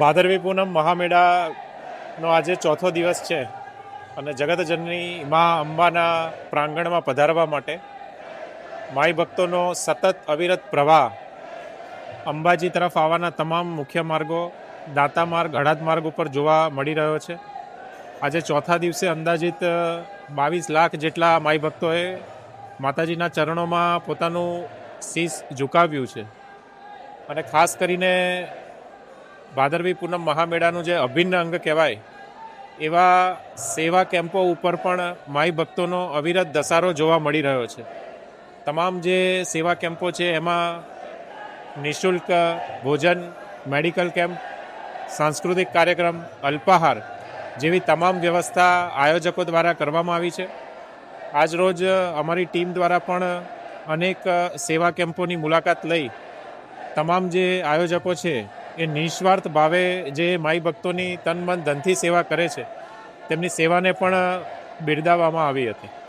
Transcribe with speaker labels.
Speaker 1: ભાદરવી પૂનમ મહામેળાનો આજે ચોથો દિવસ છે અને જગતજનની મા અંબાના પ્રાંગણમાં પધારવા માટે માઈ ભક્તોનો સતત અવિરત પ્રવાહ અંબાજી તરફ આવવાના તમામ મુખ્ય માર્ગો, દાતા માર્ગ, હળાદ માર્ગ ઉપર જોવા મળી રહ્યો છે. આજે ચોથા દિવસે અંદાજિત 22 લાખ જેટલા માઈ ભક્તોએ માતાજીના ચરણોમાં પોતાનું શીશ ઝુકાવ્યું છે. અને ખાસ કરીને ભાદરવી પૂનમ મહામેળાનું જે અભિન્ન અંગ કહેવાય એવા સેવા કેમ્પો ઉપર પણ માઈ ભક્તોનો અવિરત ધસારો જોવા મળી રહ્યો છે. તમામ જે સેવા કેમ્પો છે એમાં નિઃશુલ્ક ભોજન, મેડિકલ કેમ્પ, સાંસ્કૃતિક કાર્યક્રમ, અલ્પાહાર જેવી તમામ વ્યવસ્થા આયોજકો દ્વારા કરવામાં આવી છે. આજરોજ અમારી ટીમ દ્વારા પણ અનેક સેવા કેમ્પોની મુલાકાત લઈ તમામ જે આયોજકો છે એ નિસ્વાર્થ ભાવે જે માઈ ભક્તોની તન મન ધનથી સેવા કરે છે તેમની સેવાને પણ બિરદાવવામાં આવી હતી.